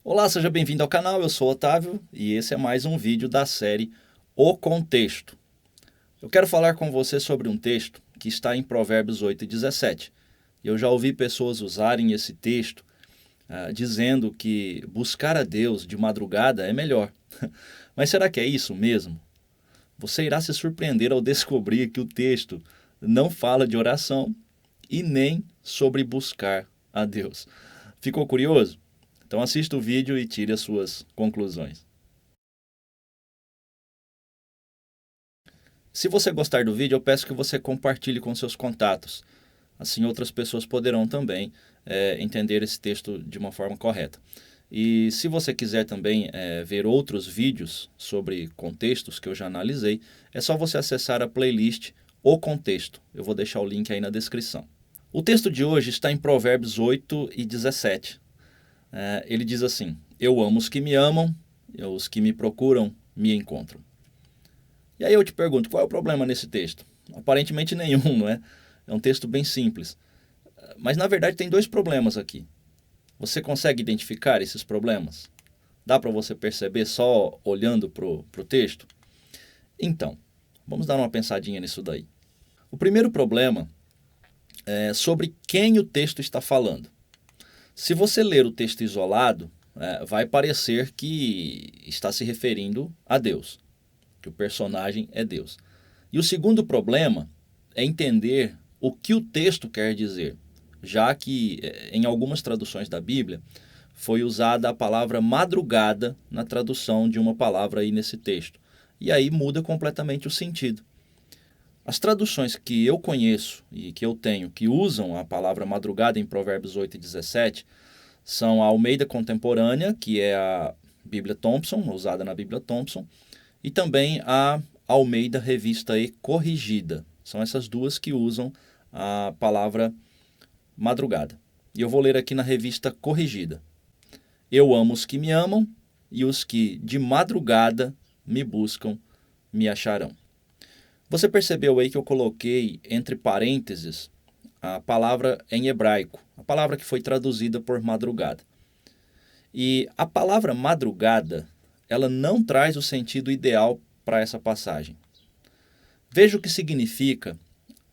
Olá, seja bem-vindo ao canal, eu sou Otávio e esse é mais um vídeo da série O Contexto. Eu quero falar com você sobre um texto que está em Provérbios 8:17. Eu já ouvi pessoas usarem esse texto dizendo que buscar a Deus de madrugada é melhor. Mas será que é isso mesmo? Você irá se surpreender ao descobrir que o texto não fala de oração e nem sobre buscar a Deus. Ficou curioso? Então assista o vídeo e tire as suas conclusões. Se você gostar do vídeo, eu peço que você compartilhe com seus contatos. Assim outras pessoas poderão também entender esse texto de uma forma correta. E se você quiser também ver outros vídeos sobre contextos que eu já analisei, é só você acessar a playlist O Contexto. Eu vou deixar o link aí na descrição. O texto de hoje está em Provérbios 8:17. Ele diz assim: Eu amo os que me amam, e os que me procuram me encontram. E aí eu te pergunto, qual é o problema nesse texto? Aparentemente nenhum, não é? É um texto bem simples. Mas na verdade tem dois problemas aqui. Você consegue identificar esses problemas? Dá para você perceber só olhando para o texto? Então, vamos dar uma pensadinha nisso daí. O primeiro problema é sobre quem o texto está falando. Se você ler o texto isolado, vai parecer que está se referindo a Deus, que o personagem é Deus. E o segundo problema é entender o que o texto quer dizer, já que em algumas traduções da Bíblia foi usada a palavra madrugada na tradução de uma palavra aí nesse texto. E aí muda completamente o sentido. As traduções que eu conheço e que eu tenho que usam a palavra madrugada em Provérbios 8:17 são a Almeida Contemporânea, que é a Bíblia Thompson, usada na Bíblia Thompson, e também a Almeida Revista e Corrigida. São essas duas que usam a palavra madrugada. E eu vou ler aqui na Revista Corrigida. Eu amo os que me amam e os que de madrugada me buscam me acharão. Você percebeu aí que eu coloquei entre parênteses a palavra em hebraico, a palavra que foi traduzida por madrugada. E a palavra madrugada, ela não traz o sentido ideal para essa passagem. Veja o que significa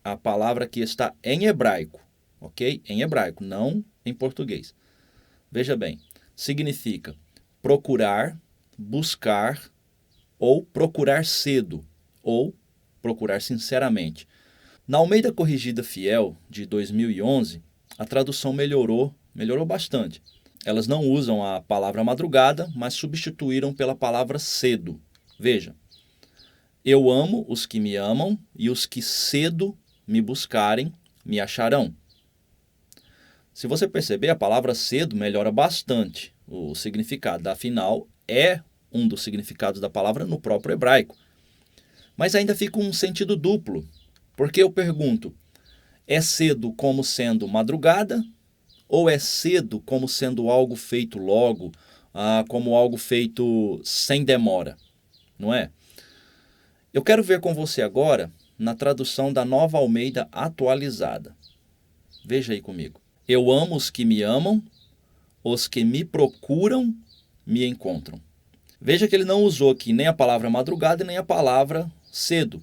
a palavra que está em hebraico, ok? Em hebraico, não em português. Veja bem, significa procurar, buscar ou procurar cedo ou procurar sinceramente. Na Almeida Corrigida Fiel, de 2011, a tradução melhorou bastante. Elas não usam a palavra madrugada, mas substituíram pela palavra cedo. Veja, eu amo os que me amam e os que cedo me buscarem me acharão. Se você perceber, a palavra cedo melhora bastante o significado, afinal, é um dos significados da palavra no próprio hebraico. Mas ainda fica um sentido duplo, porque eu pergunto, é cedo como sendo madrugada ou é cedo como sendo algo feito logo, como algo feito sem demora, não é? Eu quero ver com você agora na tradução da Nova Almeida atualizada. Veja aí comigo. Eu amo os que me amam, os que me procuram me encontram. Veja que ele não usou aqui nem a palavra madrugada nem a palavra cedo.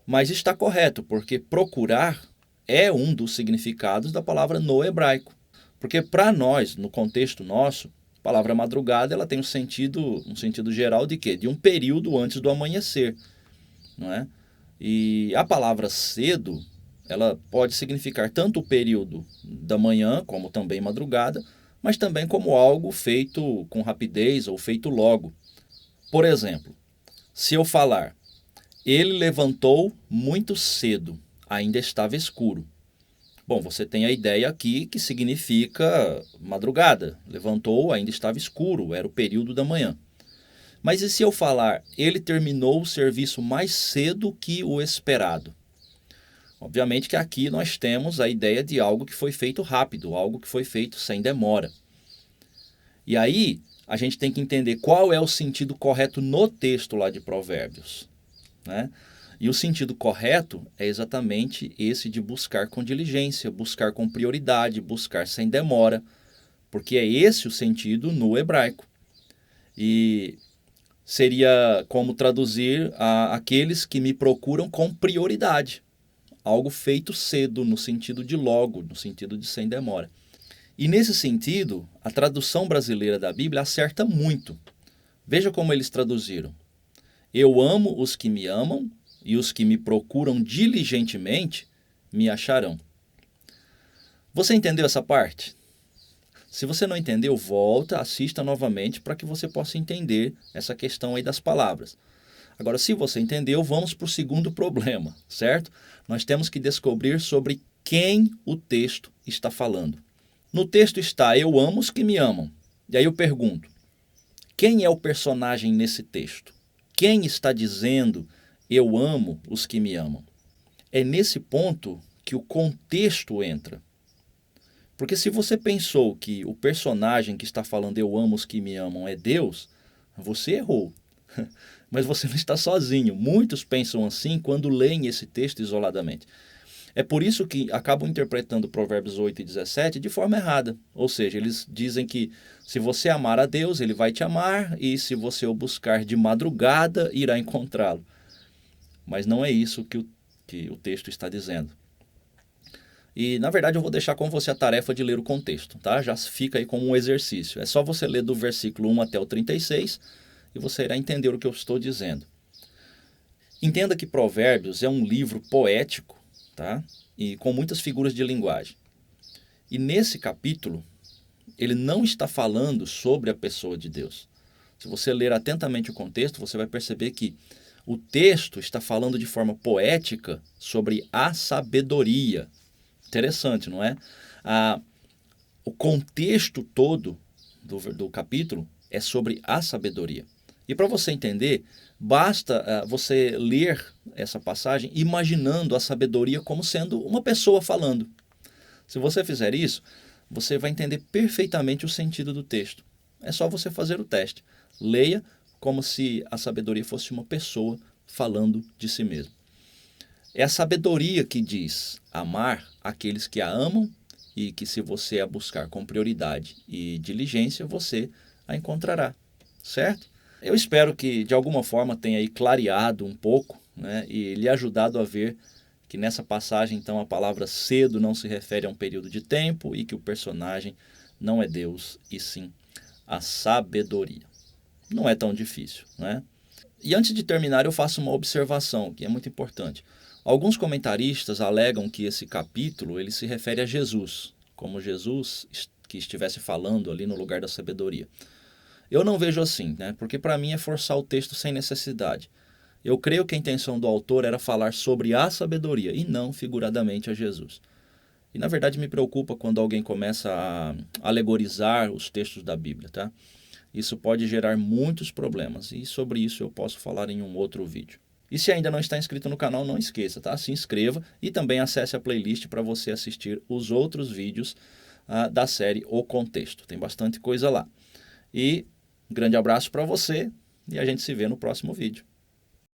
Mas está correto, porque procurar é um dos significados da palavra no hebraico. Porque para nós, no contexto nosso, a palavra madrugada ela tem um sentido geral de quê? De um período antes do amanhecer, não é? E a palavra cedo, ela pode significar tanto o período da manhã, como também madrugada, mas também como algo feito com rapidez ou feito logo. Por exemplo, se eu falar, ele levantou muito cedo, ainda estava escuro. Bom, você tem a ideia aqui que significa madrugada. Levantou, ainda estava escuro, era o período da manhã. Mas e se eu falar, ele terminou o serviço mais cedo que o esperado? Obviamente que aqui nós temos a ideia de algo que foi feito rápido, algo que foi feito sem demora. E aí a gente tem que entender qual é o sentido correto no texto lá de Provérbios, né? E o sentido correto é exatamente esse de buscar com diligência, buscar com prioridade, buscar sem demora. porque é esse o sentido no hebraico. E seria como traduzir aqueles que me procuram com prioridade. Algo feito cedo, no sentido de logo, no sentido de sem demora. E nesse sentido, a tradução brasileira da Bíblia acerta muito. Veja como eles traduziram. Eu amo os que me amam, e os que me procuram diligentemente me acharão. Você entendeu essa parte? Se você não entendeu, volta, assista novamente para que você possa entender essa questão aí das palavras. Agora, se você entendeu, vamos para o segundo problema, certo? Nós temos que descobrir sobre quem o texto está falando. No texto está, eu amo os que me amam. E aí eu pergunto, quem é o personagem nesse texto? Quem está dizendo, eu amo os que me amam? É nesse ponto que o contexto entra. Porque se você pensou que o personagem que está falando eu amo os que me amam é Deus, você errou. Mas você não está sozinho. Muitos pensam assim quando leem esse texto isoladamente. É por isso que acabam interpretando Provérbios 8 e 17 de forma errada. Ou seja, eles dizem que se você amar a Deus, Ele vai te amar, e se você o buscar de madrugada, irá encontrá-lo. Mas não é isso que o texto está dizendo. E, na verdade, eu vou deixar com você a tarefa de ler o contexto, tá? Já fica aí como um exercício. É só você ler do versículo 1 até o 36 e você irá entender o que eu estou dizendo. Entenda que Provérbios é um livro poético, tá? E com muitas figuras de linguagem. E nesse capítulo, ele não está falando sobre a pessoa de Deus. Se você ler atentamente o contexto, você vai perceber que o texto está falando de forma poética sobre a sabedoria. Interessante, não é? O contexto todo do capítulo é sobre a sabedoria. E para você entender, basta você ler essa passagem imaginando a sabedoria como sendo uma pessoa falando. Se você fizer isso, você vai entender perfeitamente o sentido do texto. É só você fazer o teste. Leia como se a sabedoria fosse uma pessoa falando de si mesma. É a sabedoria que diz amar aqueles que a amam e que se você a buscar com prioridade e diligência, você a encontrará, certo? Eu espero que de alguma forma tenha aí clareado um pouco, né, e lhe ajudado a ver que nessa passagem então a palavra cedo não se refere a um período de tempo e que o personagem não é Deus e sim a sabedoria. Não é tão difícil, né? E antes de terminar eu faço uma observação que é muito importante. Alguns comentaristas alegam que esse capítulo ele se refere a Jesus, como Jesus que estivesse falando ali no lugar da sabedoria. Eu não vejo assim, né? Porque para mim é forçar o texto sem necessidade. Eu creio que a intenção do autor era falar sobre a sabedoria e não figuradamente a Jesus. E na verdade me preocupa quando alguém começa a alegorizar os textos da Bíblia, tá? Isso pode gerar muitos problemas e sobre isso eu posso falar em um outro vídeo. E se ainda não está inscrito no canal, não esqueça, tá? Se inscreva e também acesse a playlist para você assistir os outros vídeos da série O Contexto. Tem bastante coisa lá. E um grande abraço para você e a gente se vê no próximo vídeo.